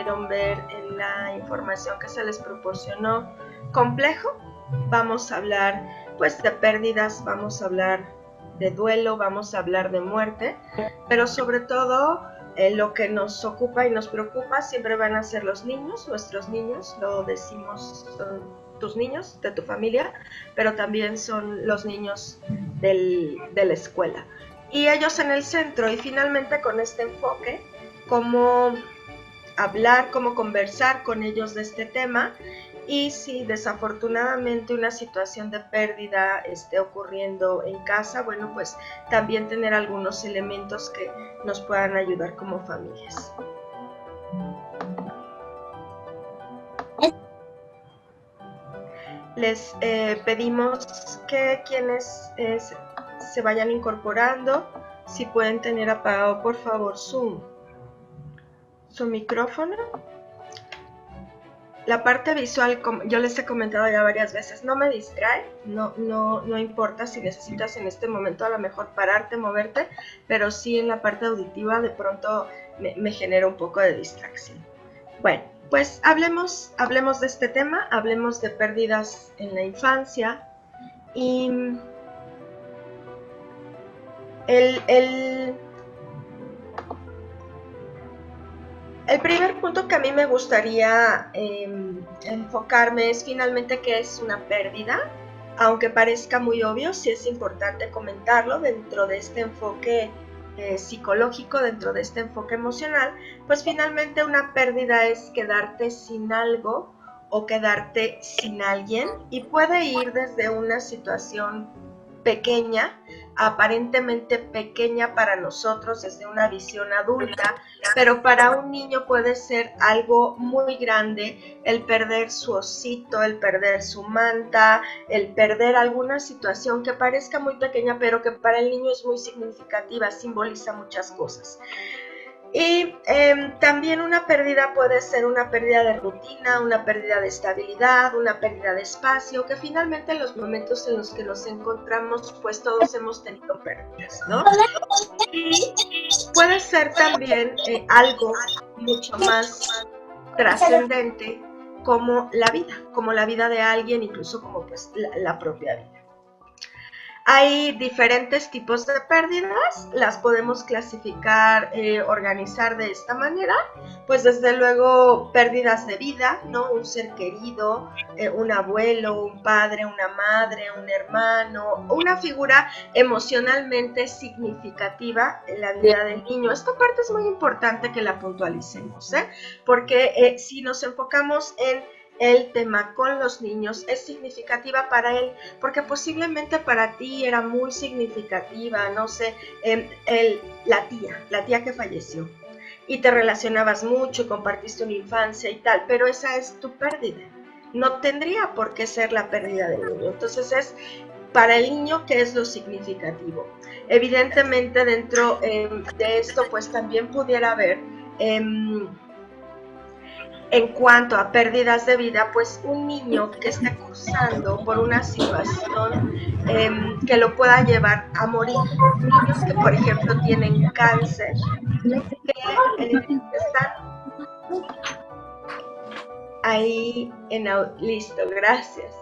pudieron ver en la información que se les proporcionó complejo. Vamos a hablar pues de pérdidas, vamos a hablar de duelo, vamos a hablar de muerte, pero sobre todo lo que nos ocupa y nos preocupa siempre van a ser los niños, nuestros niños, lo decimos, son tus niños de tu familia, pero también son los niños de la escuela. Y ellos en el centro, y finalmente con este enfoque, cómo hablar, cómo conversar con ellos de este tema, y si desafortunadamente una situación de pérdida esté ocurriendo en casa, bueno, pues también tener algunos elementos que nos puedan ayudar como familias. Les pedimos que quienes se vayan incorporando, si pueden tener apagado por favor su micrófono. La parte visual, como yo les he comentado ya varias veces, no me distrae, no importa si necesitas en este momento a lo mejor pararte, moverte, pero sí en la parte auditiva de pronto me genera un poco de distracción. Bueno, pues hablemos de este tema, hablemos de pérdidas en la infancia, y el primer punto que a mí me gustaría enfocarme es finalmente qué es una pérdida. Aunque parezca muy obvio, sí es importante comentarlo dentro de este enfoque psicológico, dentro de este enfoque emocional, pues finalmente una pérdida es quedarte sin algo o quedarte sin alguien, y puede ir desde una situación pequeña, aparentemente pequeña para nosotros desde una visión adulta, pero para un niño puede ser algo muy grande, el perder su osito, el perder su manta, el perder alguna situación que parezca muy pequeña, pero que para el niño es muy significativa, simboliza muchas cosas. Y también una pérdida puede ser una pérdida de rutina, una pérdida de estabilidad, una pérdida de espacio, que finalmente en los momentos en los que nos encontramos, pues todos hemos tenido pérdidas, ¿no? Y puede ser también algo mucho más trascendente como la vida de alguien, incluso como pues la propia vida. Hay diferentes tipos de pérdidas, las podemos clasificar, organizar de esta manera, pues desde luego pérdidas de vida, ¿no? Un ser querido, un abuelo, un padre, una madre, un hermano, una figura emocionalmente significativa en la vida del niño. Esta parte es muy importante que la puntualicemos, porque si nos enfocamos en el tema con los niños, es significativa para él, porque posiblemente para ti era muy significativa, no sé, la tía que falleció, y te relacionabas mucho, compartiste una infancia y tal, pero esa es tu pérdida, no tendría por qué ser la pérdida del niño. Entonces es para el niño qué es lo significativo. Evidentemente dentro de esto pues también pudiera haber en cuanto a pérdidas de vida, pues un niño que esté cursando por una situación que lo pueda llevar a morir. Niños que, por ejemplo, tienen cáncer, que están ahí listo, gracias.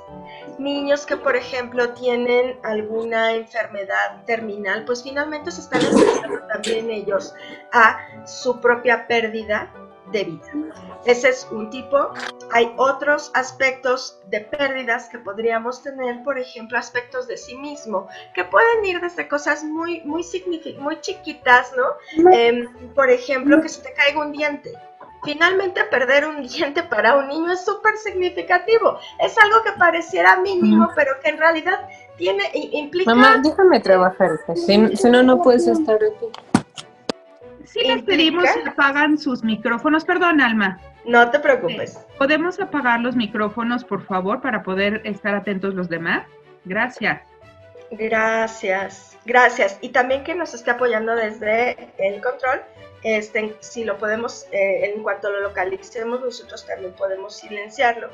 Niños que, por ejemplo, tienen alguna enfermedad terminal, pues finalmente se están enfrentando también ellos a su propia pérdida de vida. Ese es un tipo. Hay otros aspectos de pérdidas que podríamos tener, por ejemplo, aspectos de sí mismo, que pueden ir desde cosas muy chiquitas, ¿no? Por ejemplo, que se te caiga un diente. Finalmente, perder un diente para un niño es súper significativo. Es algo que pareciera mínimo, pero que en realidad implica... Mamá, déjame trabajar, si no, no puedes estar aquí. Sí, les pedimos que apagan sus micrófonos. Perdón, Alma. No te preocupes. ¿Podemos apagar los micrófonos, por favor, para poder estar atentos los demás? Gracias. Gracias. Y también que nos esté apoyando desde el control. Si lo podemos, en cuanto lo localicemos, nosotros también podemos silenciarlo.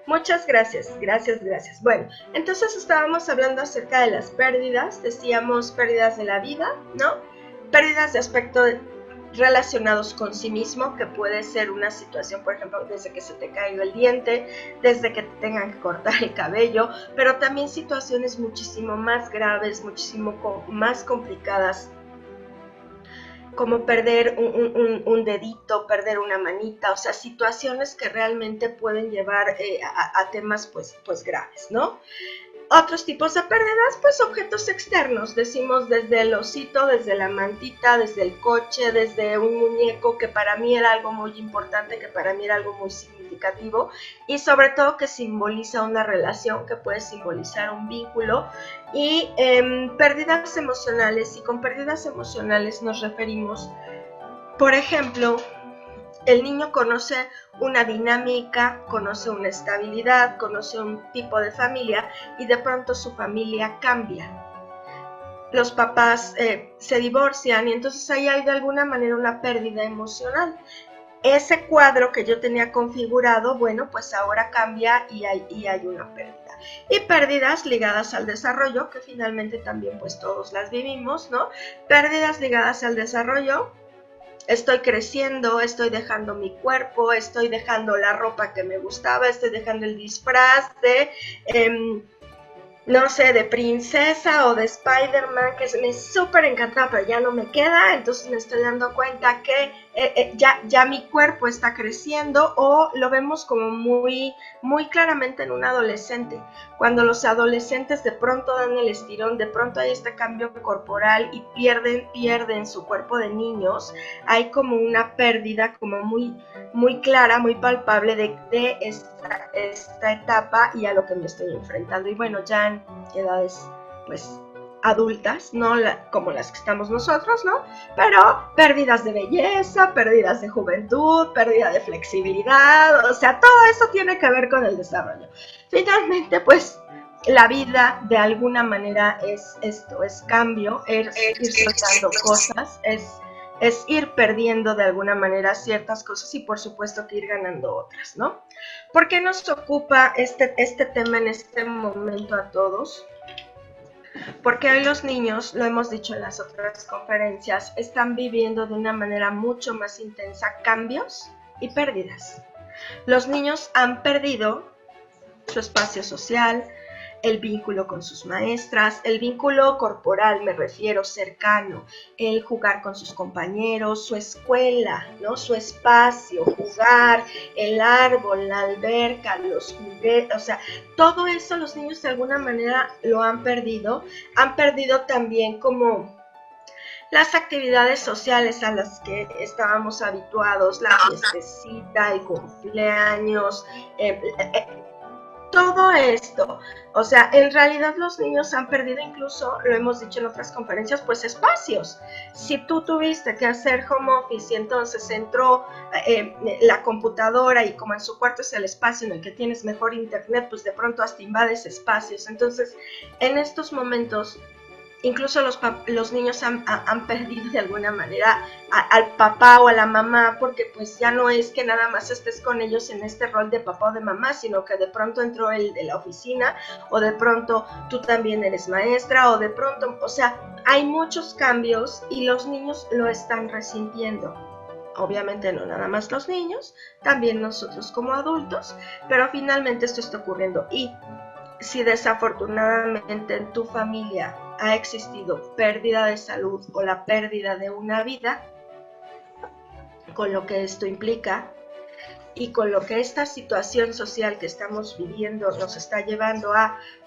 Muchas gracias. Bueno, entonces estábamos hablando acerca de las pérdidas, decíamos pérdidas de la vida, ¿no? Pérdidas de aspecto relacionados con sí mismo, que puede ser una situación, por ejemplo, desde que se te cayó el diente, desde que te tengan que cortar el cabello, pero también situaciones muchísimo más graves, muchísimo más complicadas, como perder un dedito, perder una manita, o sea, situaciones que realmente pueden llevar a temas pues graves, ¿no? Otros tipos de pérdidas, pues objetos externos, decimos desde el osito, desde la mantita, desde el coche, desde un muñeco, que para mí era algo muy importante, que para mí era algo muy significativo, y sobre todo que simboliza una relación, que puede simbolizar un vínculo, y pérdidas emocionales, y con pérdidas emocionales nos referimos, por ejemplo, el niño conoce una dinámica, conoce una estabilidad, conoce un tipo de familia y de pronto su familia cambia. Los papás se divorcian y entonces ahí hay de alguna manera una pérdida emocional. Ese cuadro que yo tenía configurado, bueno, pues ahora cambia y hay una pérdida. Y pérdidas ligadas al desarrollo, que finalmente también pues todos las vivimos, ¿no? Pérdidas ligadas al desarrollo. Estoy creciendo, estoy dejando mi cuerpo, estoy dejando la ropa que me gustaba, estoy dejando el disfraz de, no sé, de princesa o de Spider-Man, que me súper encantaba, pero ya no me queda, entonces me estoy dando cuenta que ya mi cuerpo está creciendo, o lo vemos como muy claramente en un adolescente. Cuando los adolescentes de pronto dan el estirón, de pronto hay este cambio corporal y pierden su cuerpo de niños, hay como una pérdida como muy clara, muy palpable de esta etapa y a lo que me estoy enfrentando. Y bueno, ya en edades pues adultas, no como las que estamos nosotros, ¿no? Pero pérdidas de belleza, pérdidas de juventud, pérdida de flexibilidad, o sea, todo eso tiene que ver con el desarrollo. Finalmente, pues, la vida de alguna manera es esto, es cambio, es ir soltando cosas, es ir perdiendo de alguna manera ciertas cosas y por supuesto que ir ganando otras, ¿no? ¿Por qué nos ocupa este tema en este momento a todos? Porque hoy los niños, lo hemos dicho en las otras conferencias, están viviendo de una manera mucho más intensa cambios y pérdidas. Los niños han perdido su espacio social, el vínculo con sus maestras, el vínculo corporal, me refiero, cercano, el jugar con sus compañeros, su escuela, ¿no? Su espacio, jugar, el árbol, la alberca, los juguetes, o sea, todo eso los niños de alguna manera lo han perdido también como las actividades sociales a las que estábamos habituados, la fiestecita, el cumpleaños, todo esto, o sea, en realidad los niños han perdido incluso, lo hemos dicho en otras conferencias, pues espacios. Si tú tuviste que hacer home office y entonces entró la computadora y como en su cuarto es el espacio en el que tienes mejor internet, pues de pronto hasta invades espacios. Entonces, en estos momentos, incluso los niños han perdido de alguna manera al papá o a la mamá, porque pues ya no es que nada más estés con ellos en este rol de papá o de mamá, sino que de pronto entró el de la oficina, o de pronto tú también eres maestra, o de pronto, o sea, hay muchos cambios y los niños lo están resintiendo. Obviamente no nada más los niños, también nosotros como adultos, pero finalmente esto está ocurriendo. Y si desafortunadamente en tu familia ha existido pérdida de salud o la pérdida de una vida, con lo que esto implica y con lo que esta situación social que estamos viviendo nos está llevando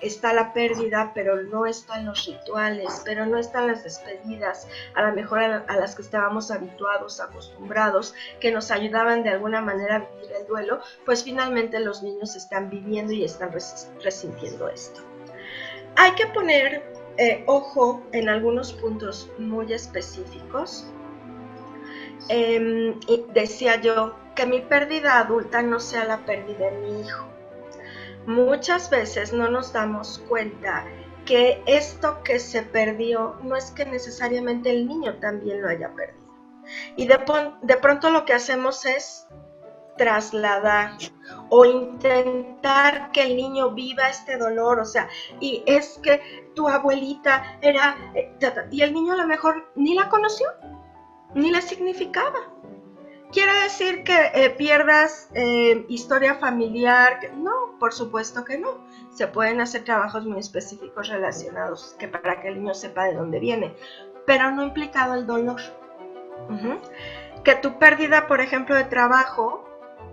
está la pérdida, pero no están los rituales, pero no están las despedidas, a lo mejor a las que estábamos habituados, acostumbrados, que nos ayudaban de alguna manera a vivir el duelo, pues finalmente los niños están viviendo y están resintiendo esto. Hay que poner ojo en algunos puntos muy específicos. Decía yo que mi pérdida adulta no sea la pérdida de mi hijo. Muchas veces no nos damos cuenta que esto que se perdió no es que necesariamente el niño también lo haya perdido. Y de pronto lo que hacemos es trasladar o intentar que el niño viva este dolor, o sea, y es que tu abuelita era, y el niño a lo mejor ni la conoció, ni le significaba. ¿Quiere decir que pierdas historia familiar? No, por supuesto que no. Se pueden hacer trabajos muy específicos relacionados para que el niño sepa de dónde viene, pero no implicado el dolor. Que tu pérdida, por ejemplo, de trabajo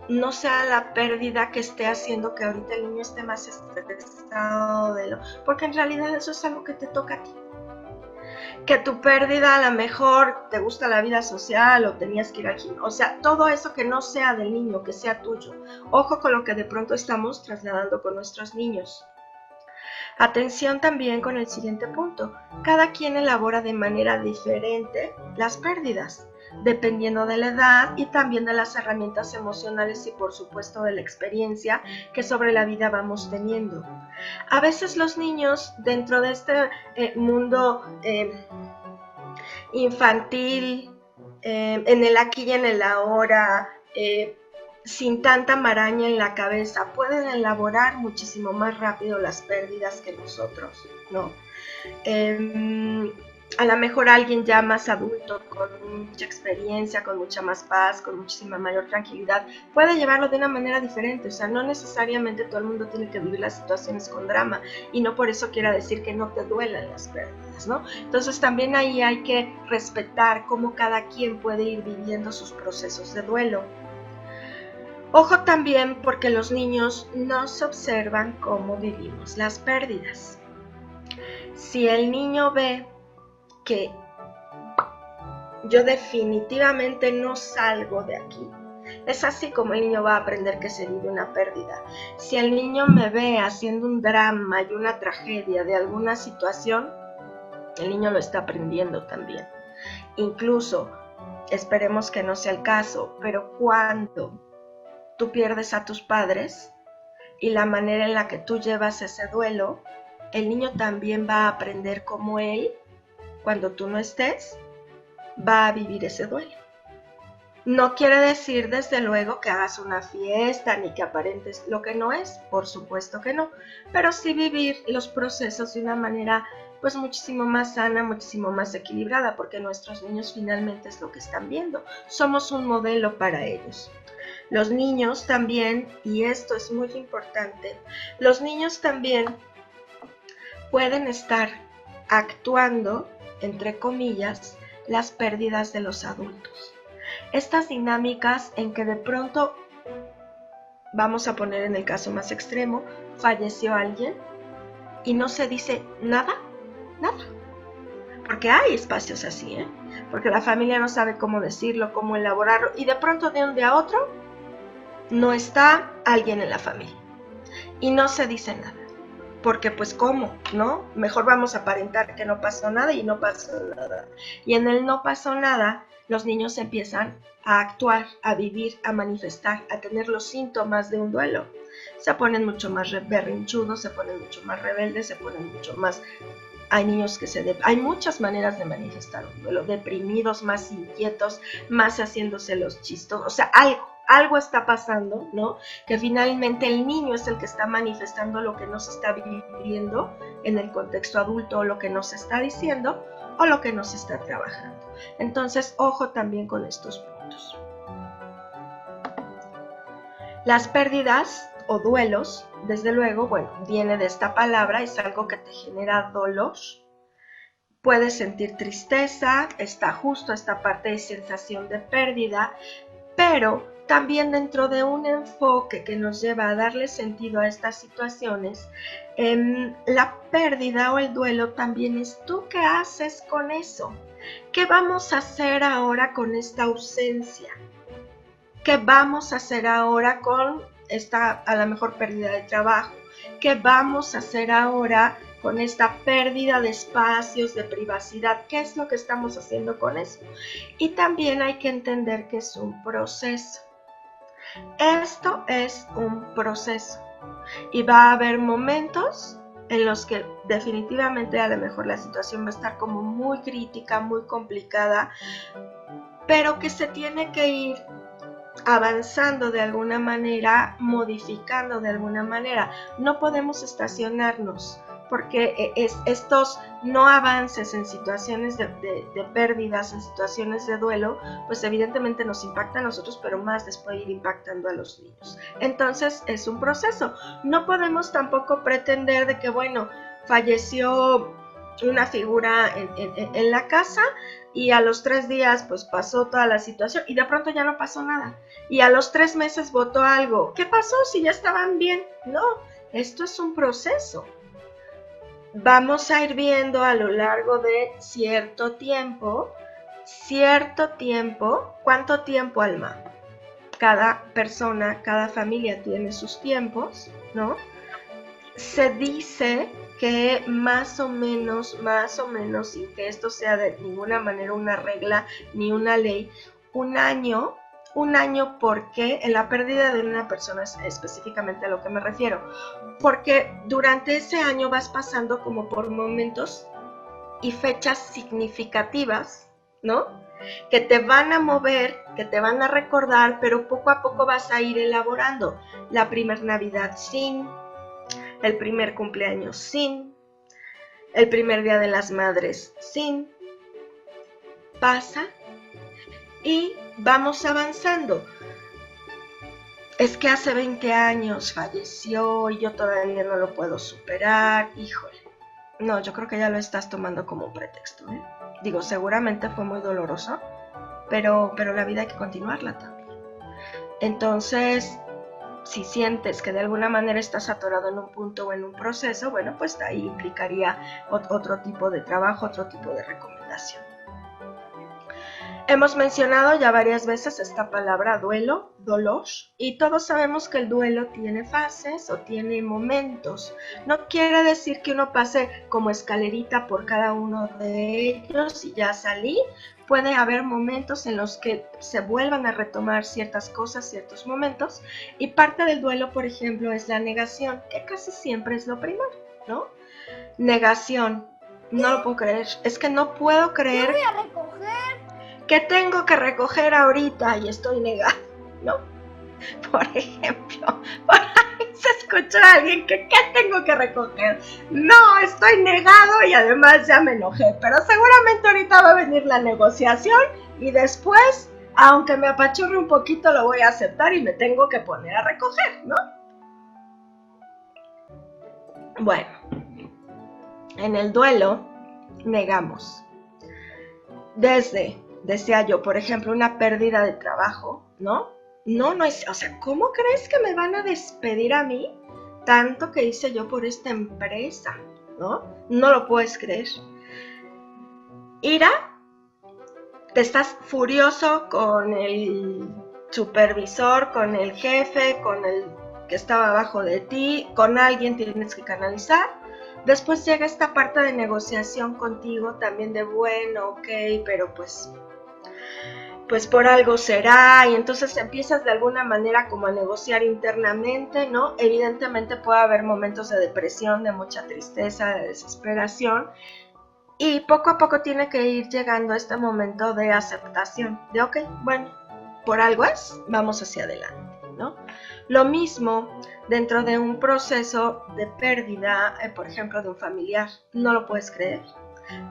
no sea la pérdida que esté haciendo que ahorita el niño esté más estresado, porque en realidad eso es algo que te toca a ti. Que tu pérdida a lo mejor te gusta la vida social o tenías que ir al gimnasio, o sea, todo eso que no sea del niño, que sea tuyo. Ojo con lo que de pronto estamos trasladando con nuestros niños. Atención también con el siguiente punto. Cada quien elabora de manera diferente las pérdidas, dependiendo de la edad y también de las herramientas emocionales y por supuesto de la experiencia que sobre la vida vamos teniendo. A veces los niños dentro de este mundo infantil, en el aquí y en el ahora, sin tanta maraña en la cabeza, pueden elaborar muchísimo más rápido las pérdidas que nosotros, ¿no? A lo mejor alguien ya más adulto, con mucha experiencia, con mucha más paz, con muchísima mayor tranquilidad, puede llevarlo de una manera diferente. O sea, no necesariamente todo el mundo tiene que vivir las situaciones con drama, y no por eso quiera decir que no te duelan las pérdidas, ¿no? Entonces también ahí hay que respetar cómo cada quien puede ir viviendo sus procesos de duelo. Ojo también porque los niños nos observan cómo vivimos las pérdidas. Si el niño ve que yo definitivamente no salgo de aquí, es así como el niño va a aprender que se vive una pérdida. Si el niño me ve haciendo un drama y una tragedia de alguna situación, el niño lo está aprendiendo también. Incluso, esperemos que no sea el caso, pero cuando tú pierdes a tus padres y la manera en la que tú llevas ese duelo, el niño también va a aprender cómo él, cuando tú no estés, va a vivir ese duelo. No quiere decir, desde luego, que hagas una fiesta ni que aparentes lo que no es, por supuesto que no, pero sí vivir los procesos de una manera pues muchísimo más sana, muchísimo más equilibrada, porque nuestros niños finalmente es lo que están viendo. Somos un modelo para ellos. Los niños también, y esto es muy importante, los niños también pueden estar actuando, entre comillas, las pérdidas de los adultos. Estas dinámicas en que de pronto, vamos a poner en el caso más extremo, falleció alguien y no se dice nada. Porque hay espacios así, porque la familia no sabe cómo decirlo, cómo elaborarlo, y de pronto de un día a otro no está alguien en la familia y no se dice nada. Porque pues ¿cómo? ¿No? Mejor vamos a aparentar que no pasó nada y no pasó nada. Y en el no pasó nada, los niños empiezan a actuar, a vivir, a manifestar, a tener los síntomas de un duelo. Se ponen mucho más berrinchudos, se ponen mucho más rebeldes, se ponen mucho más... Hay niños que hay muchas maneras de manifestar un duelo, deprimidos, más inquietos, más haciéndose los chistos, o sea, algo está pasando, ¿no? Que finalmente el niño es el que está manifestando lo que no se está viviendo en el contexto adulto, o lo que no se está diciendo, o lo que no se está trabajando. Entonces, ojo también con estos puntos. Las pérdidas o duelos, desde luego, bueno, viene de esta palabra, es algo que te genera dolor. Puedes sentir tristeza, está justo esta parte de sensación de pérdida, pero también dentro de un enfoque que nos lleva a darle sentido a estas situaciones, la pérdida o el duelo también es tú qué haces con eso. ¿Qué vamos a hacer ahora con esta ausencia? ¿Qué vamos a hacer ahora con esta a lo mejor pérdida de trabajo? ¿Qué vamos a hacer ahora con esta pérdida de espacios, de privacidad? ¿Qué es lo que estamos haciendo con eso? Y también hay que entender que es un proceso. Esto es un proceso y va a haber momentos en los que definitivamente a lo mejor la situación va a estar como muy crítica, muy complicada, pero que se tiene que ir avanzando de alguna manera, modificando de alguna manera. No podemos estacionarnos porque estos no avances en situaciones de pérdidas, en situaciones de duelo, pues evidentemente nos impacta a nosotros, pero más les puede ir impactando a los niños. Entonces es un proceso. No podemos tampoco pretender de que, bueno, falleció una figura en la casa y a los 3 días pues pasó toda la situación y de pronto ya no pasó nada. Y a los 3 meses votó algo. ¿Qué pasó si ya estaban bien? No, esto es un proceso. Vamos a ir viendo a lo largo de cierto tiempo, ¿cuánto tiempo, Alma? Cada persona, cada familia tiene sus tiempos, ¿no? Se dice que más o menos, sin que esto sea de ninguna manera una regla ni una ley, un año, porque en la pérdida de una persona es específicamente a lo que me refiero, porque durante ese año vas pasando como por momentos y fechas significativas, ¿no? Que te van a mover, que te van a recordar, pero poco a poco vas a ir elaborando. La primer Navidad sin, el primer cumpleaños sin, el primer Día de las Madres sin, pasa y vamos avanzando. Es que hace 20 años falleció y yo todavía no lo puedo superar, híjole. No, yo creo que ya lo estás tomando como un pretexto, ¿eh? Digo, seguramente fue muy doloroso, pero la vida hay que continuarla también. Entonces, si sientes que de alguna manera estás atorado en un punto o en un proceso, bueno, pues ahí implicaría otro tipo de trabajo, otro tipo de recomendación. Hemos mencionado ya varias veces esta palabra duelo, dolor, y todos sabemos que el duelo tiene fases o tiene momentos. No quiere decir que uno pase como escalerita por cada uno de ellos y ya salí. Puede haber momentos en los que se vuelvan a retomar ciertas cosas, ciertos momentos, y parte del duelo, por ejemplo, es la negación, que casi siempre es lo primero, ¿no? Negación. No lo puedo creer. Es que no puedo creer. Yo voy a recoger. ¿Qué tengo que recoger ahorita? Y estoy negada, ¿no? Por ejemplo, por ahí se escuchó a alguien que ¿qué tengo que recoger? No, estoy negado y además ya me enojé, pero seguramente ahorita va a venir la negociación y después, aunque me apachurre un poquito, lo voy a aceptar y me tengo que poner a recoger, ¿no? Bueno, en el duelo negamos. Decía yo, por ejemplo, una pérdida de trabajo, ¿no? No es, o sea, ¿cómo crees que me van a despedir a mí? Tanto que hice yo por esta empresa, ¿no? No lo puedes creer. Ira, te estás furioso con el supervisor, con el jefe, con el que estaba abajo de ti, con alguien tienes que canalizar. Después llega esta parte de negociación contigo también de bueno, ok, pero pues por algo será, y entonces empiezas de alguna manera como a negociar internamente, ¿no? Evidentemente puede haber momentos de depresión, de mucha tristeza, de desesperación, y poco a poco tiene que ir llegando este momento de aceptación, de ok, bueno, por algo es, vamos hacia adelante, ¿no? Lo mismo dentro de un proceso de pérdida, por ejemplo, de un familiar, no lo puedes creer,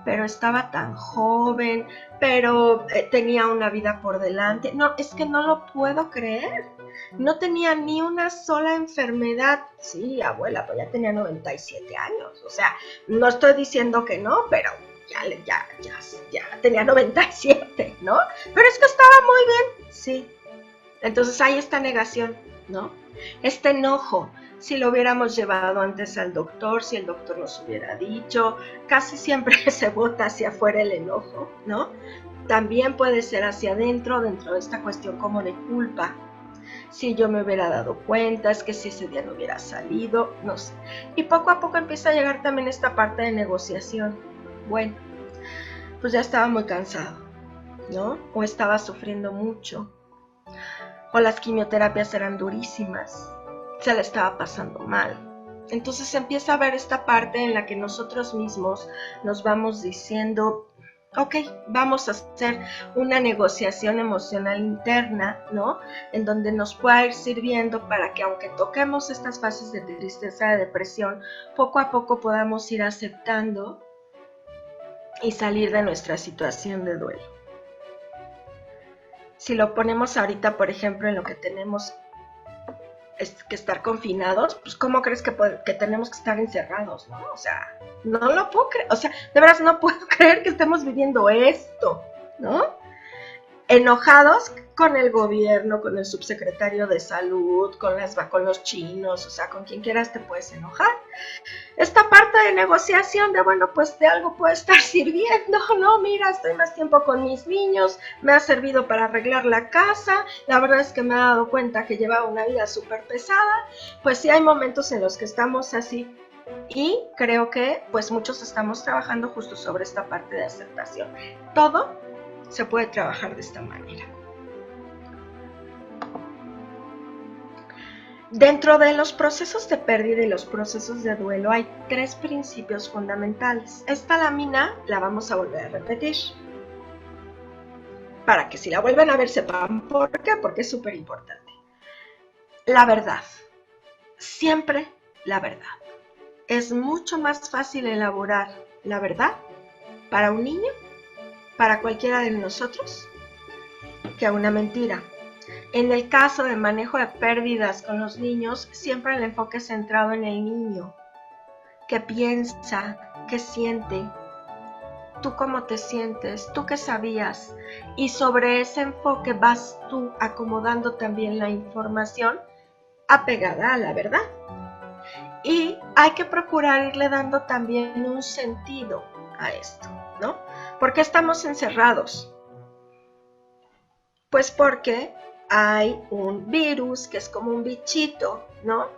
pero estaba tan joven, pero tenía una vida por delante. No, es que no lo puedo creer. No tenía ni una sola enfermedad. Sí, abuela, pues ya tenía 97 años. O sea, no estoy diciendo que no, pero ya tenía 97, ¿no? Pero es que estaba muy bien. Sí. Entonces hay esta negación, ¿no? Este enojo. Si lo hubiéramos llevado antes al doctor, si el doctor nos hubiera dicho, casi siempre se bota hacia afuera el enojo, ¿no? También puede ser hacia adentro, dentro de esta cuestión como de culpa. Si yo me hubiera dado cuenta, es que si ese día no hubiera salido, no sé. Y poco a poco empieza a llegar también esta parte de negociación. Bueno, pues ya estaba muy cansado, ¿no? O estaba sufriendo mucho. O las quimioterapias eran durísimas. Se le estaba pasando mal. Entonces empieza a ver esta parte en la que nosotros mismos nos vamos diciendo, Ok, vamos a hacer una negociación emocional interna, ¿no? En donde nos pueda ir sirviendo para que aunque toquemos estas fases de tristeza, de depresión, poco a poco podamos ir aceptando y salir de nuestra situación de duelo. Si lo ponemos ahorita, por ejemplo, en lo que tenemos que estar confinados, pues ¿cómo crees que tenemos que estar encerrados, no? O sea, no lo puedo creer, o sea, de verdad no puedo creer que estemos viviendo esto, ¿no? Enojados con el gobierno, con el subsecretario de salud, con los chinos, o sea, con quien quieras te puedes enojar. Esta parte de negociación de, bueno, pues de algo puede estar sirviendo, ¿no? Mira, estoy más tiempo con mis niños, me ha servido para arreglar la casa, la verdad es que me he dado cuenta que llevaba una vida súper pesada, pues sí hay momentos en los que estamos así, y creo que pues muchos estamos trabajando justo sobre esta parte de aceptación. Todo se puede trabajar de esta manera. Dentro de los procesos de pérdida y los procesos de duelo hay 3 principios fundamentales. Esta lámina la vamos a volver a repetir para que si la vuelven a ver sepan por qué, porque es súper importante. La verdad, siempre la verdad. Es mucho más fácil elaborar la verdad para un niño, para cualquiera de nosotros, que una mentira. En el caso de manejo de pérdidas con los niños, siempre el enfoque es centrado en el niño. ¿Qué piensa? ¿Qué siente? ¿Tú cómo te sientes? ¿Tú qué sabías? Y sobre ese enfoque vas tú acomodando también la información apegada a la verdad. Y hay que procurar irle dando también un sentido a esto, ¿no? ¿Por qué estamos encerrados? Pues porque hay un virus que es como un bichito, ¿no?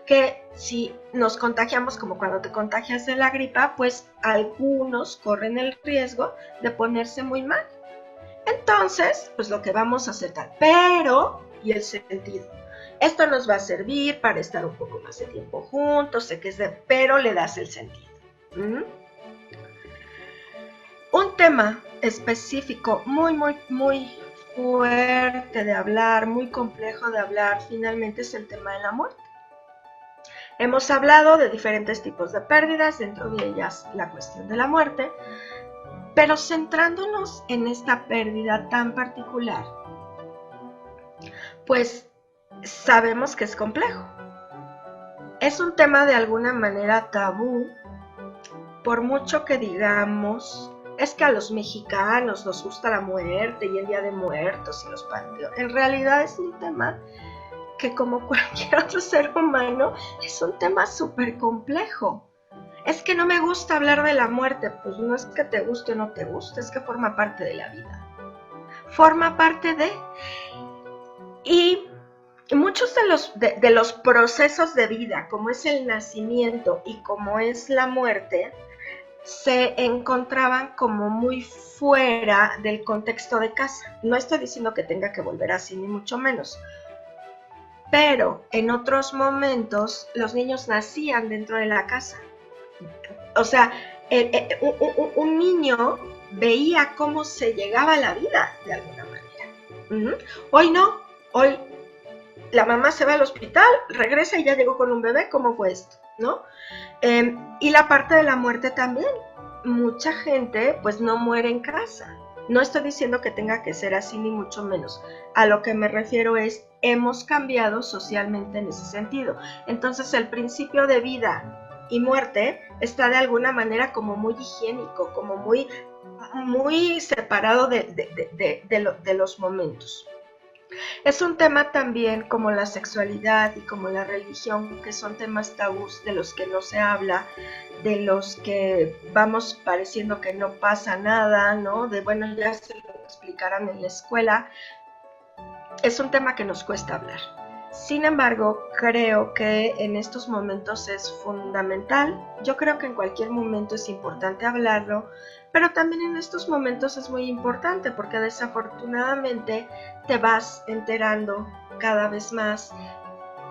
Que si nos contagiamos como cuando te contagias de la gripa, pues algunos corren el riesgo de ponerse muy mal. Entonces, pues lo que vamos a hacer tal, pero, y el sentido, esto nos va a servir para estar un poco más de tiempo juntos, sé que es de, pero le das el sentido. Un tema específico muy fuerte de hablar, muy complejo de hablar, finalmente es el tema de la muerte. Hemos hablado de diferentes tipos de pérdidas, dentro de ellas la cuestión de la muerte, pero centrándonos en esta pérdida tan particular, pues sabemos que es complejo. Es un tema de alguna manera tabú, por mucho que digamos, es que a los mexicanos nos gusta la muerte y el Día de Muertos y los panteones. En realidad es un tema que, como cualquier otro ser humano, es un tema súper complejo. Es que no me gusta hablar de la muerte. Pues no es que te guste o no te guste, es que forma parte de la vida. Forma parte de... Y muchos de los procesos de vida, como es el nacimiento y como es la muerte, se encontraban como muy fuera del contexto de casa. No estoy diciendo que tenga que volver así, ni mucho menos. Pero en otros momentos los niños nacían dentro de la casa. O sea, un niño veía cómo se llegaba a la vida de alguna manera. Hoy no, hoy la mamá se va al hospital, regresa y ya llegó con un bebé. ¿Cómo fue esto? ¿No? Y la parte de la muerte también. Mucha gente pues no muere en casa. No estoy diciendo que tenga que ser así, ni mucho menos. A lo que me refiero es, hemos cambiado socialmente en ese sentido. Entonces el principio de vida y muerte está de alguna manera como muy higiénico, como muy separado de los momentos. Es un tema también como la sexualidad y como la religión, que son temas tabús de los que no se habla, de los que vamos pareciendo que no pasa nada, ¿no? De bueno, ya se lo explicarán en la escuela. Es un tema que nos cuesta hablar. Sin embargo, creo que en estos momentos es fundamental. Yo creo que en cualquier momento es importante hablarlo, pero también en estos momentos es muy importante porque desafortunadamente te vas enterando cada vez más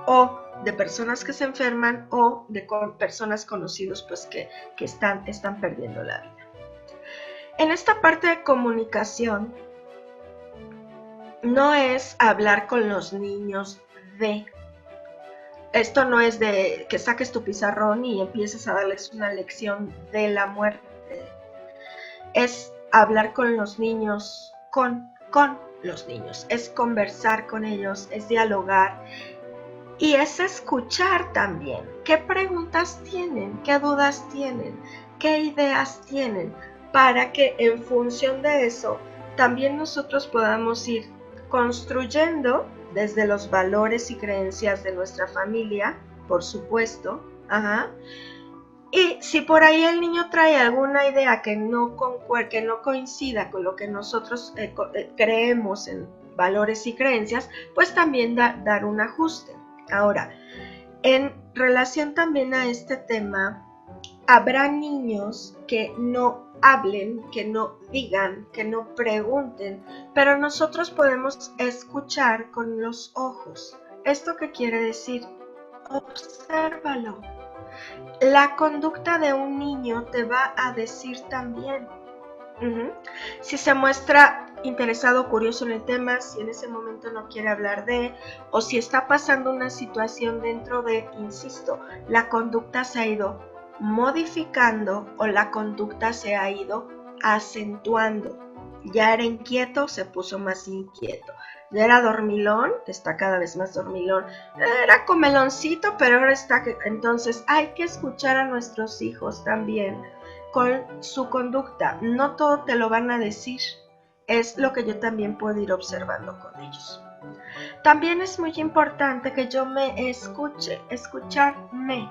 o de personas que se enferman o de personas conocidos pues que están perdiendo la vida. En esta parte de comunicación, no es hablar con los niños de... Esto no es de que saques tu pizarrón y empieces a darles una lección de la muerte. Es hablar con los niños, con los niños. Es conversar con ellos, es dialogar. Y es escuchar también. ¿Qué preguntas tienen? ¿Qué dudas tienen? ¿Qué ideas tienen? Para que en función de eso también nosotros podamos ir construyendo desde los valores y creencias de nuestra familia, por supuesto. Y si por ahí el niño trae alguna idea que no coincida con lo que nosotros creemos en valores y creencias, pues también dar un ajuste. Ahora, en relación también a este tema, habrá niños que no hablen, que no digan, que no pregunten, pero nosotros podemos escuchar con los ojos. ¿Esto qué quiere decir? Obsérvalo. La conducta de un niño te va a decir también. Si se muestra interesado o curioso en el tema, si en ese momento no quiere hablar o si está pasando una situación dentro de, insisto, la conducta se ha ido modificando o la conducta se ha ido acentuando. Ya era inquieto, se puso más inquieto. Ya era dormilón, está cada vez más dormilón. Era comeloncito, pero ahora está... Entonces hay que escuchar a nuestros hijos también con su conducta. No todo te lo van a decir. Es lo que yo también puedo ir observando con ellos. También es muy importante que yo me escuche, escucharme.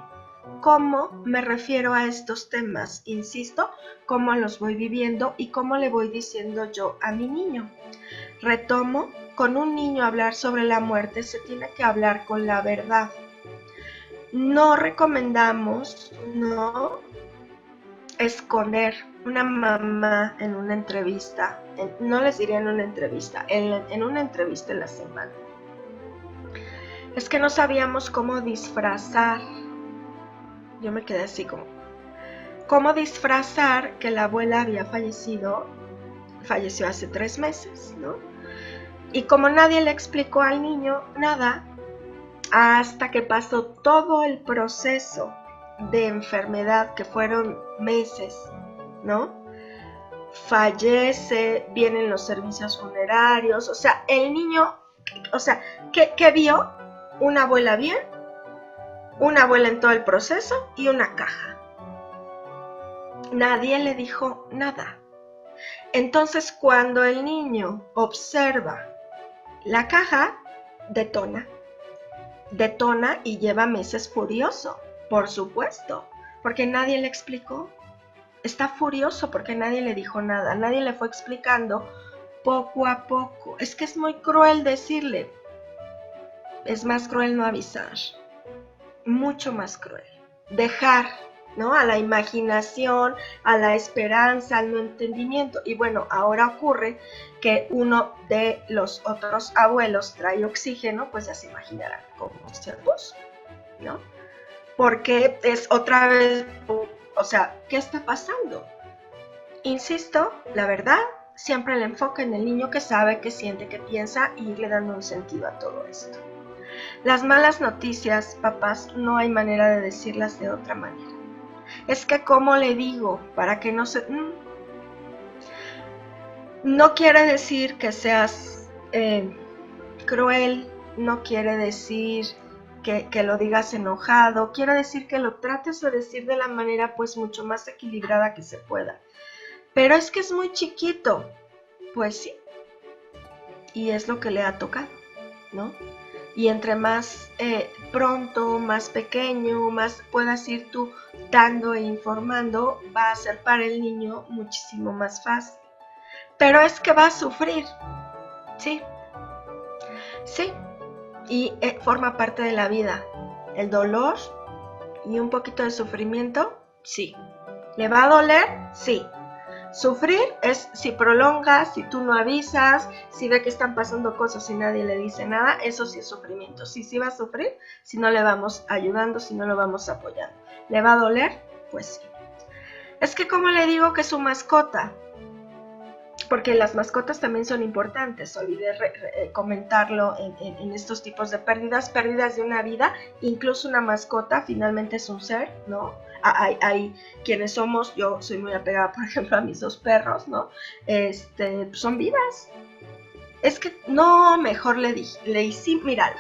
¿Cómo me refiero a estos temas? Insisto, cómo los voy viviendo y cómo le voy diciendo yo a mi niño. Retomo, con un niño hablar sobre la muerte se tiene que hablar con la verdad. No recomendamos, no esconder. Una mamá en una entrevista, no les diría en una entrevista, en una entrevista en la semana. Es que no sabíamos cómo disfrazar. Yo me quedé así como, ¿cómo disfrazar que la abuela había fallecido? Falleció hace 3 meses, ¿no? Y como nadie le explicó al niño nada, hasta que pasó todo el proceso de enfermedad, que fueron meses, ¿no? Fallece, vienen los servicios funerarios, o sea, el niño, o sea, ¿qué vio? Una abuela bien, una abuela en todo el proceso y una caja. Nadie le dijo nada. Entonces, cuando el niño observa la caja, detona y lleva meses furioso, por supuesto, porque nadie le explicó. Está furioso porque nadie le dijo nada, nadie le fue explicando poco a poco. Es que es muy cruel decirle, es más cruel no avisar, mucho más cruel. Dejar, ¿no? A la imaginación, a la esperanza, al no entendimiento. Y bueno, ahora ocurre que uno de los otros abuelos trae oxígeno, pues ya se imaginarán cómo se puso, ¿no? Porque es otra vez, o sea, ¿qué está pasando? Insisto, la verdad, siempre el enfoque en el niño que sabe, que siente, que piensa y irle dando un sentido a todo esto. Las malas noticias, papás, no hay manera de decirlas de otra manera. Es que, ¿cómo le digo? Para que no se... No quiere decir que seas cruel, no quiere decir que lo digas enojado, quiere decir que lo trates de decir de la manera pues mucho más equilibrada que se pueda. Pero es que es muy chiquito, pues sí, y es lo que le ha tocado, ¿no? Y entre más pronto, más pequeño, más puedas ir tú dando e informando, va a ser para el niño muchísimo más fácil. Pero es que va a sufrir, sí, y forma parte de la vida. El dolor y un poquito de sufrimiento, sí. ¿Le va a doler? Sí. Sufrir es si prolongas, si tú no avisas, si ve que están pasando cosas y nadie le dice nada, eso sí es sufrimiento. Sí va a sufrir si no le vamos ayudando, si no lo vamos apoyando. ¿Le va a doler? Pues sí. Es que ¿cómo le digo que su mascota? porque las mascotas también son importantes. Olvidé comentarlo en estos tipos de pérdidas de una vida. Incluso una mascota finalmente es un ser, ¿no? Hay quienes somos, yo soy muy apegada, por ejemplo, a mis 2 perros, ¿no? Son vidas. Es que, no, mejor le hice, mira,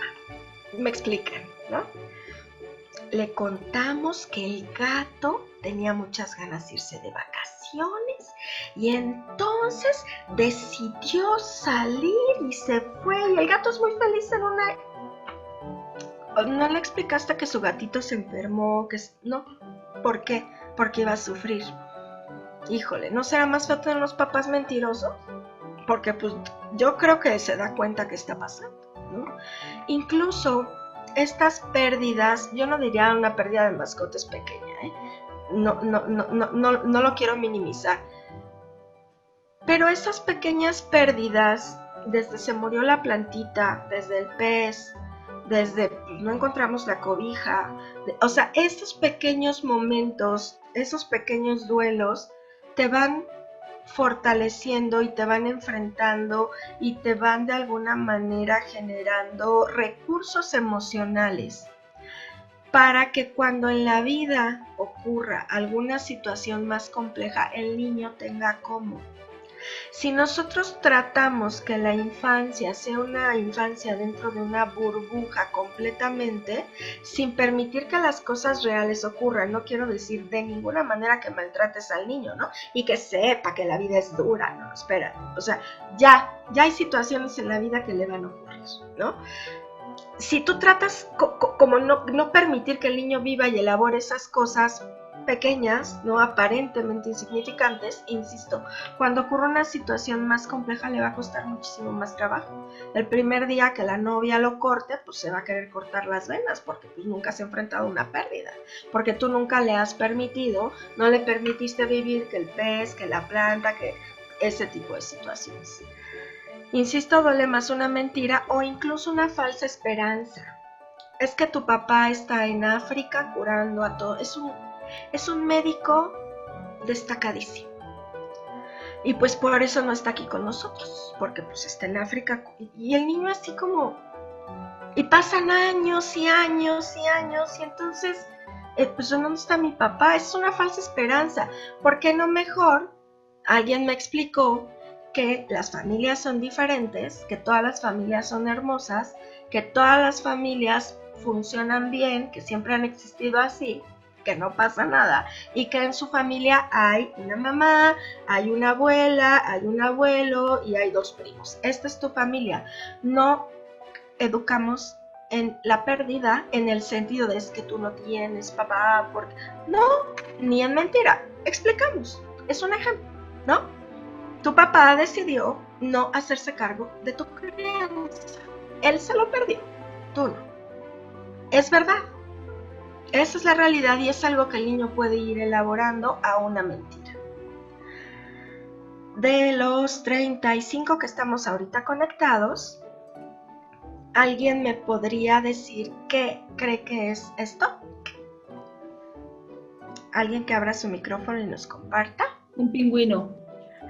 me explican, ¿no? Le contamos que el gato tenía muchas ganas de irse de vacaciones y entonces decidió salir y se fue, y el gato es muy feliz en una... ¿No le explicaste que su gatito se enfermó? No, ¿por qué? Porque iba a sufrir. Híjole, ¿no será más feo tener los papás mentirosos? Porque pues yo creo que se da cuenta que está pasando, ¿no? Incluso estas pérdidas, yo no diría una pérdida de mascota es pequeña, ¿eh? No lo quiero minimizar. Pero esas pequeñas pérdidas, desde se murió la plantita, desde el pez, desde no encontramos la cobija, o sea, estos pequeños momentos, esos pequeños duelos, te van fortaleciendo y te van enfrentando y te van de alguna manera generando recursos emocionales para que cuando en la vida ocurra alguna situación más compleja, el niño tenga cómo. Si nosotros tratamos que la infancia sea una infancia dentro de una burbuja completamente, sin permitir que las cosas reales ocurran, no quiero decir de ninguna manera que maltrates al niño, ¿no? Y que sepa que la vida es dura, no, espérate. O sea, ya hay situaciones en la vida que le van a ocurrir, ¿no? Si tú tratas como no permitir que el niño viva y elabore esas cosas pequeñas, no aparentemente insignificantes, insisto, cuando ocurre una situación más compleja le va a costar muchísimo más trabajo. El primer día que la novia lo corte, pues se va a querer cortar las venas porque pues nunca se ha enfrentado a una pérdida, porque tú nunca le has permitido, no le permitiste vivir que el pez, que la planta, que ese tipo de situaciones. Insisto, duele más una mentira o incluso una falsa esperanza. Es que tu papá está en África curando a todo. Es un médico destacadísimo. Y pues por eso no está aquí con nosotros, porque pues está en África. Y el niño así como... Y pasan años y años y años y entonces, pues ¿dónde está mi papá? Es una falsa esperanza. ¿Por qué no mejor? Alguien me explicó que las familias son diferentes, que todas las familias son hermosas, que todas las familias funcionan bien, que siempre han existido así, que no pasa nada, y que en su familia hay una mamá, hay una abuela, hay un abuelo y hay 2 primos. Esta es tu familia. No educamos en la pérdida en el sentido de es que tú no tienes papá, porque no, ni en mentira. Explicamos. Es un ejemplo, ¿no? Tu papá decidió no hacerse cargo de tu crianza. Él se lo perdió, tú no. Es verdad. Esa es la realidad y es algo que el niño puede ir elaborando a una mentira. De los 35 que estamos ahorita conectados, ¿alguien me podría decir qué cree que es esto? ¿Alguien que abra su micrófono y nos comparta? Un pingüino.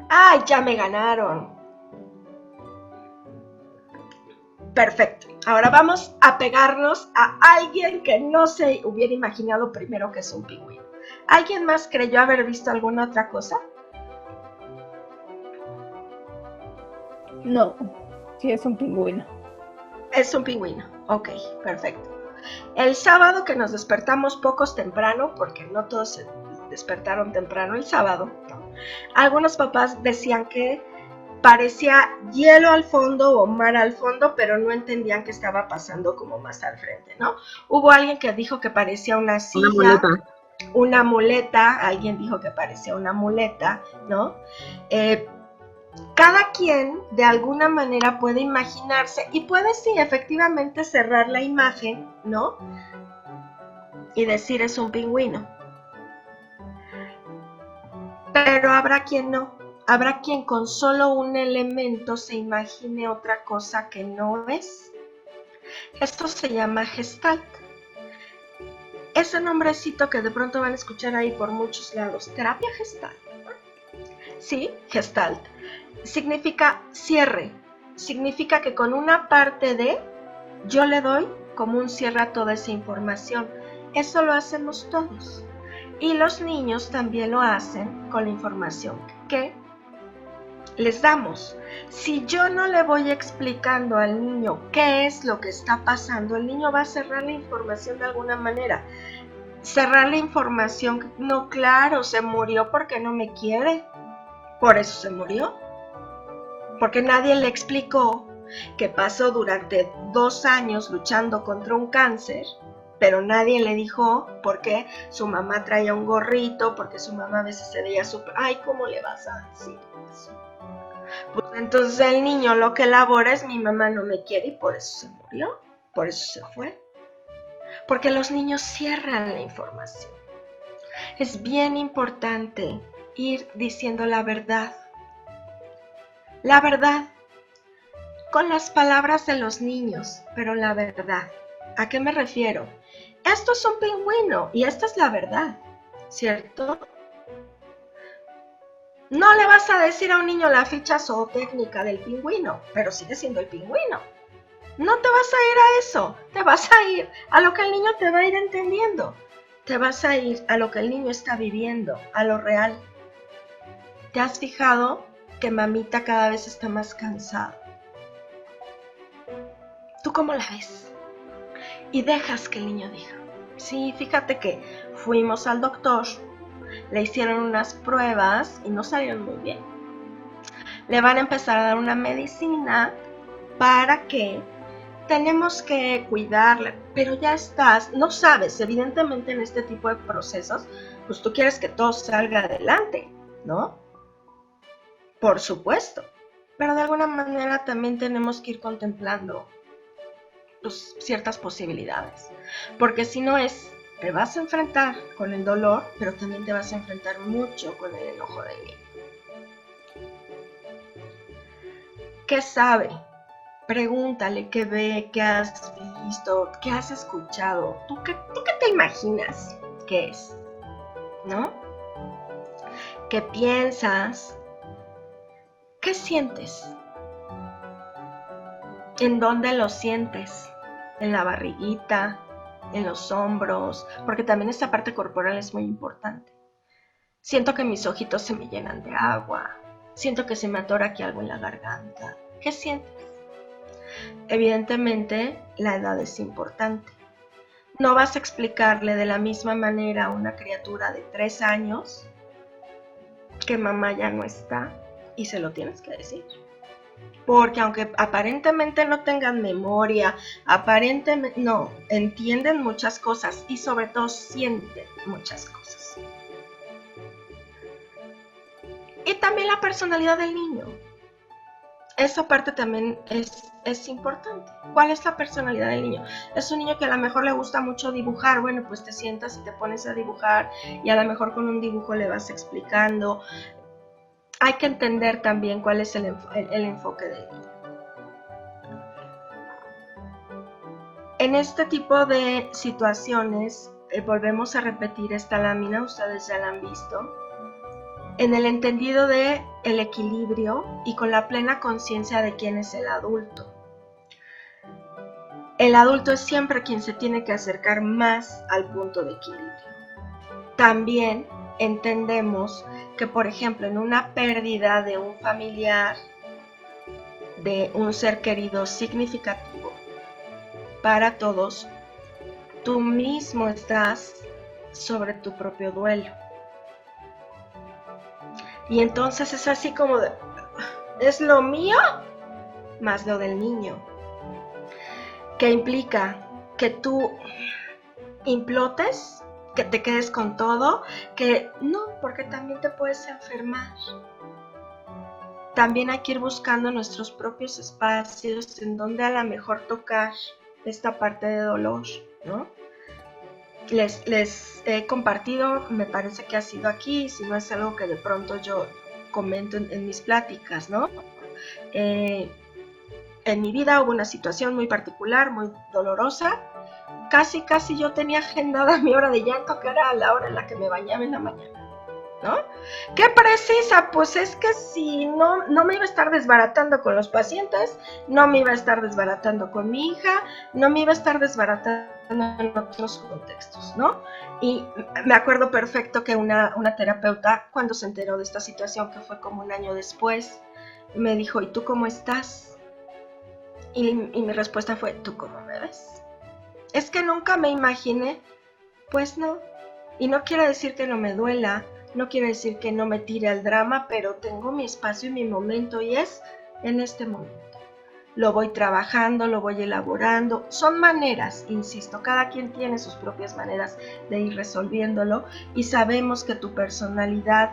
¡Ay, ya me ganaron! Perfecto. Ahora vamos a pegarnos a alguien que no se hubiera imaginado primero que es un pingüino. ¿Alguien más creyó haber visto alguna otra cosa? No, sí es un pingüino. Es un pingüino. Ok, perfecto. El sábado que nos despertamos pocos temprano, porque no todos se despertaron temprano el sábado, ¿no? Algunos papás decían que parecía hielo al fondo o mar al fondo, pero no entendían qué estaba pasando como más al frente, ¿no? Hubo alguien que dijo que parecía una silla, una muleta, alguien dijo que parecía una muleta, ¿no? Cada quien de alguna manera puede imaginarse y puede sí efectivamente cerrar la imagen, ¿no? Y decir es un pingüino. Pero habrá quien no. Habrá quien con solo un elemento se imagine otra cosa que no es. Esto se llama Gestalt. Ese nombrecito que de pronto van a escuchar ahí por muchos lados, terapia Gestalt. Sí, Gestalt. Significa cierre. Significa que con una parte de, yo le doy como un cierre a toda esa información. Eso lo hacemos todos. Y los niños también lo hacen con la información que les damos. Si yo no le voy explicando al niño qué es lo que está pasando, el niño va a cerrar la información de alguna manera. Cerrar la información, no, claro, se murió porque no me quiere. Por eso se murió. Porque nadie le explicó que pasó durante 2 años luchando contra un cáncer, pero nadie le dijo por qué su mamá traía un gorrito, porque su mamá a veces se veía súper... Ay, ¿cómo le vas a decir eso? Pues entonces el niño lo que elabora es mi mamá no me quiere y por eso se murió, por eso se fue. Porque los niños cierran la información. Es bien importante ir diciendo la verdad. La verdad, con las palabras de los niños, pero la verdad. ¿A qué me refiero? Esto es un pingüino y esta es la verdad, ¿cierto? No le vas a decir a un niño la ficha zootécnica del pingüino, pero sigue siendo el pingüino. No te vas a ir a eso, te vas a ir a lo que el niño te va a ir entendiendo. Te vas a ir a lo que el niño está viviendo, a lo real. ¿Te has fijado que mamita cada vez está más cansada? ¿Tú cómo la ves? Y dejas que el niño diga. Sí, fíjate que fuimos al doctor, le hicieron unas pruebas y no salieron muy bien. Le van a empezar a dar una medicina para que tenemos que cuidarla, pero ya estás, no sabes, evidentemente en este tipo de procesos, pues tú quieres que todo salga adelante, ¿no? Por supuesto, pero de alguna manera también tenemos que ir contemplando pues, ciertas posibilidades, porque si no es, te vas a enfrentar con el dolor, pero también te vas a enfrentar mucho con el enojo del niño. ¿Qué sabe? Pregúntale qué ve, qué has visto, qué has escuchado. ¿Tú qué te imaginas que es? ¿No? ¿Qué piensas? ¿Qué sientes? ¿En dónde lo sientes? ¿En la barriguita? ¿En los hombros? Porque también esta parte corporal es muy importante. Siento que mis ojitos se me llenan de agua. Siento que se me atora aquí algo en la garganta. ¿Qué sientes? Evidentemente, la edad es importante. No vas a explicarle de la misma manera a una criatura de 3 años que mamá ya no está y se lo tienes que decir. Porque aunque aparentemente no tengan memoria, aparentemente no, entienden muchas cosas y sobre todo sienten muchas cosas. Y también la personalidad del niño. Esa parte también es importante. ¿Cuál es la personalidad del niño? Es un niño que a lo mejor le gusta mucho dibujar. Bueno, pues te sientas y te pones a dibujar y a lo mejor con un dibujo le vas explicando. Hay que entender también cuál es el enfoque del niño. En este tipo de situaciones, volvemos a repetir esta lámina, ustedes ya la han visto. En el entendido de el equilibrio y con la plena conciencia de quién es el adulto. El adulto es siempre quien se tiene que acercar más al punto de equilibrio. También entendemos que, por ejemplo, en una pérdida de un familiar, de un ser querido significativo, para todos, tú mismo estás sobre tu propio duelo. Y entonces es así como de, es lo mío más lo del niño, que implica que tú implotes, que te quedes con todo, que no, porque también te puedes enfermar. También hay que ir buscando nuestros propios espacios en donde a lo mejor tocar esta parte de dolor, ¿no? Les he compartido, me parece que ha sido aquí, si no es algo que de pronto yo comento en mis pláticas, ¿no? En mi vida hubo una situación muy particular, muy dolorosa. Casi yo tenía agendada mi hora de llanto, que era la hora en la que me bañaba en la mañana. ¿no? ¿Qué precisa? Pues es que si no me iba a estar desbaratando con los pacientes, no me iba a estar desbaratando con mi hija, no me iba a estar desbaratando en otros contextos, ¿no? Y me acuerdo perfecto que una terapeuta, cuando se enteró de esta situación, que fue como un año después, me dijo, ¿y tú cómo estás? Y mi respuesta fue, ¿tú cómo me ves? Es que nunca me imaginé. Pues no. Y no quiere decir que no me duela, no quiere decir que no me tire al drama, pero tengo mi espacio y mi momento, y es en este momento. Lo voy trabajando, lo voy elaborando. Son maneras, insisto, cada quien tiene sus propias maneras de ir resolviéndolo, y sabemos que tu personalidad,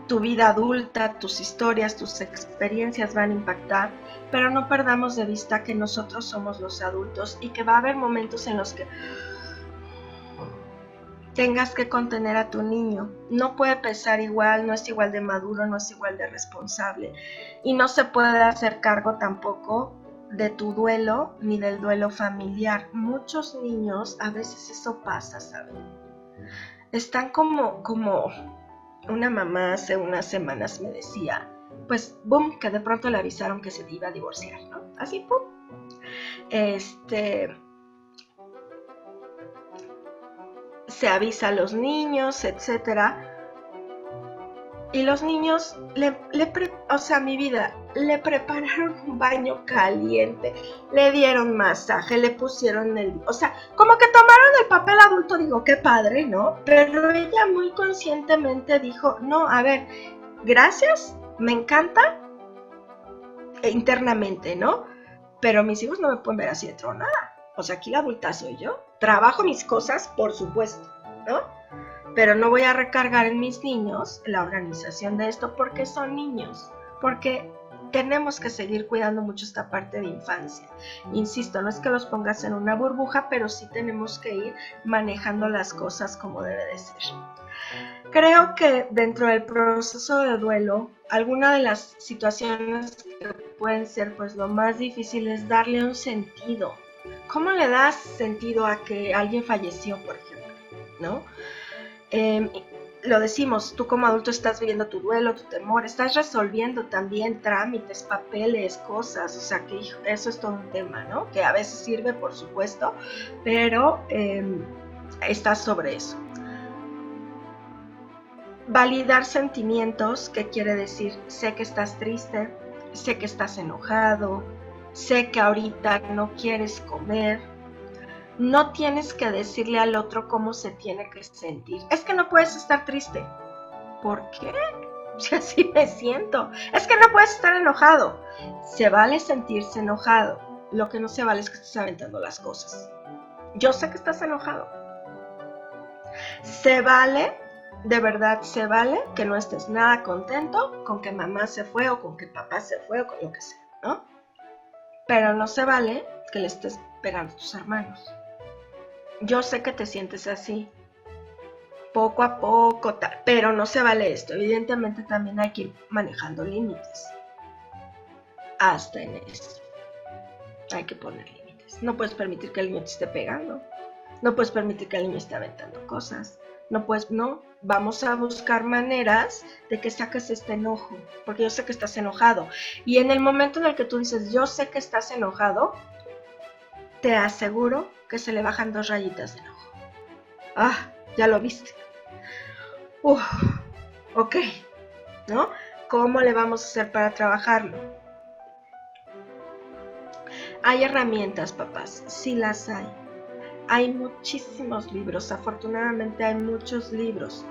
tu vida adulta, tus historias, tus experiencias van a impactar, pero no perdamos de vista que nosotros somos los adultos y que va a haber momentos en los que tengas que contener a tu niño. No puede pensar igual, no es igual de maduro, no es igual de responsable, y no se puede hacer cargo tampoco de tu duelo ni del duelo familiar. Muchos niños, a veces eso pasa, ¿saben? Están como una mamá hace unas semanas me decía, pues boom, que de pronto le avisaron que se iba a divorciar, ¿no? Así, pum. Se avisa a los niños, etcétera. Y los niños, mi vida, le prepararon un baño caliente, le dieron masaje, le pusieron como que tomaron el papel adulto. Digo, qué padre, ¿no? Pero ella muy conscientemente dijo, no, a ver, gracias, me encanta, internamente, ¿no? Pero mis hijos no me pueden ver así de tronada. O sea, aquí la adulta soy yo. Trabajo mis cosas, por supuesto, ¿no? Pero no voy a recargar en mis niños la organización de esto, porque son niños, porque tenemos que seguir cuidando mucho esta parte de infancia. Insisto, no es que los pongas en una burbuja, pero sí tenemos que ir manejando las cosas como debe de ser. Creo que dentro del proceso de duelo, alguna de las situaciones que pueden ser pues lo más difícil es darle un sentido. ¿Cómo le das sentido a que alguien falleció, por ejemplo? ¿No? Lo decimos, tú como adulto estás viviendo tu duelo, tu temor, estás resolviendo también trámites, papeles, cosas, o sea que eso es todo un tema, ¿no? Que a veces sirve, por supuesto, pero estás sobre eso. Validar sentimientos, ¿qué quiere decir? Sé que estás triste, sé que estás enojado, sé que ahorita no quieres comer. No tienes que decirle al otro cómo se tiene que sentir. Es que no puedes estar triste. ¿Por qué? Si así me siento. Es que no puedes estar enojado. Se vale sentirse enojado. Lo que no se vale es que estés aventando las cosas. Yo sé que estás enojado. Se vale, de verdad se vale que no estés nada contento con que mamá se fue o con que papá se fue o con lo que sea, ¿no? Pero no se vale que le estés pegando a tus hermanos. Yo sé que te sientes así, poco a poco, pero no se vale esto. Evidentemente también hay que ir manejando límites. Hasta en eso. Hay que poner límites. No puedes permitir que el niño te esté pegando. No puedes permitir que el niño esté aventando cosas. No. Vamos a buscar maneras de que saques este enojo, porque yo sé que estás enojado. Y en el momento en el que tú dices, yo sé que estás enojado, te aseguro que se le bajan 2 rayitas de enojo. Ah, ya lo viste. Ok, ¿no? ¿Cómo le vamos a hacer para trabajarlo? Hay herramientas, papás, sí las hay. Hay muchísimos libros, afortunadamente hay muchos libros.